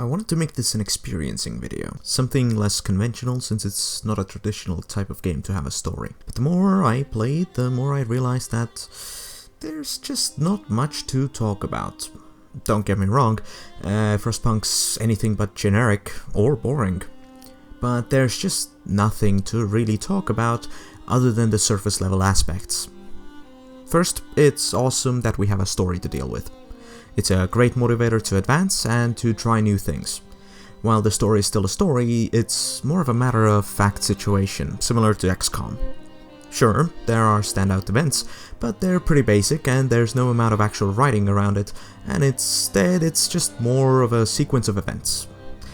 I wanted to make this an experiencing video, something less conventional since it's not a traditional type of game to have a story. But the more I played, the more I realized that there's just not much to talk about. Don't get me wrong, Frostpunk's anything but generic or boring. But there's just nothing to really talk about other than the surface level aspects. First, it's awesome that we have a story to deal with. It's a great motivator to advance and to try new things. While the story is still a story, it's more of a matter of fact situation, similar to XCOM. Sure, there are standout events, but they're pretty basic and there's no amount of actual writing around it, and instead it's just more of a sequence of events.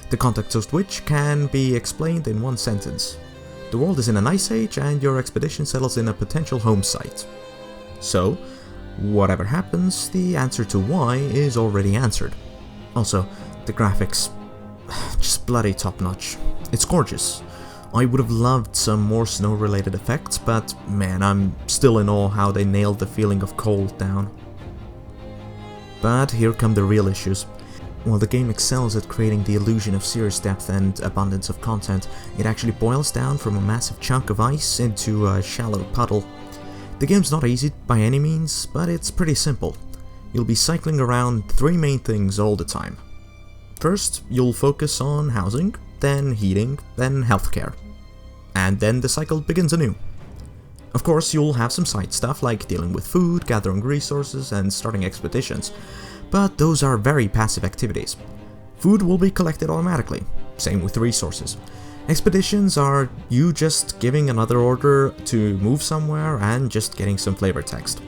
The context of which can be explained in one sentence. The world is in an ice age and your expedition settles in a potential home site. So, whatever happens, the answer to why is already answered. Also, the graphics, just bloody top-notch. It's gorgeous. I would have loved some more snow-related effects, but man, I'm still in awe how they nailed the feeling of cold down. But here come the real issues. While the game excels at creating the illusion of serious depth and abundance of content, it actually boils down from a massive chunk of ice into a shallow puddle. The game's not easy by any means, but it's pretty simple. You'll be cycling around three main things all the time. First, you'll focus on housing, then heating, then healthcare. And then the cycle begins anew. Of course, you'll have some side stuff like dealing with food, gathering resources, and starting expeditions, but those are very passive activities. Food will be collected automatically, same with resources. Expeditions are you just giving another order to move somewhere and just getting some flavor text.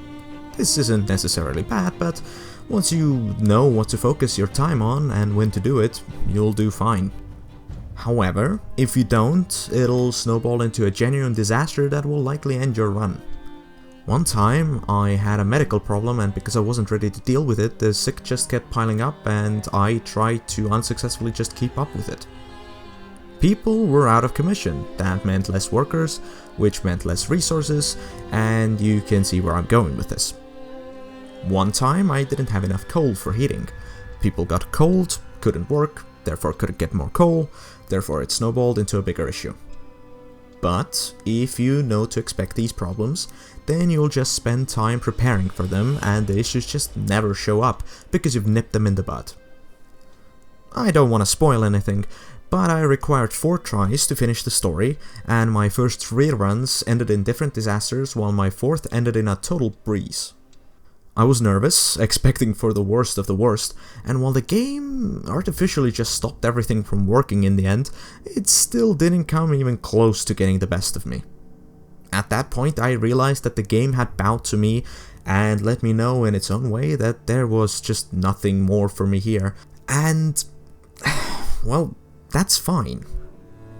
This isn't necessarily bad, but once you know what to focus your time on and when to do it, you'll do fine. However, if you don't, it'll snowball into a genuine disaster that will likely end your run. One time, I had a medical problem and because I wasn't ready to deal with it, the sick just kept piling up and I tried to unsuccessfully just keep up with it. People were out of commission, that meant less workers, which meant less resources, and you can see where I'm going with this. One time I didn't have enough coal for heating. People got cold, couldn't work, therefore couldn't get more coal, therefore it snowballed into a bigger issue. But if you know to expect these problems, then you'll just spend time preparing for them and the issues just never show up because you've nipped them in the bud. I don't want to spoil anything, but I required 4 tries to finish the story, and my first 3 runs ended in different disasters while my 4th ended in a total breeze. I was nervous, expecting for the worst of the worst, and while the game artificially just stopped everything from working in the end, it still didn't come even close to getting the best of me. At that point I realized that the game had bowed to me and let me know in its own way that there was just nothing more for me here, and well, that's fine.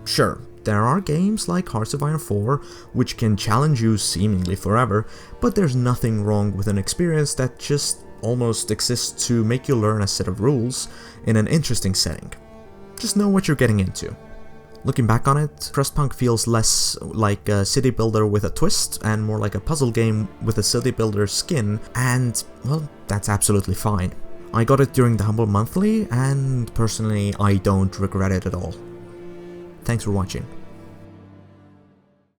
Sure, there are games like Hearts of Iron 4 which can challenge you seemingly forever, but there's nothing wrong with an experience that just almost exists to make you learn a set of rules in an interesting setting. Just know what you're getting into. Looking back on it, Frostpunk feels less like a city builder with a twist and more like a puzzle game with a city builder's skin, and well, that's absolutely fine. I got it during the Humble Monthly, and personally I don't regret it at all. Thanks for watching.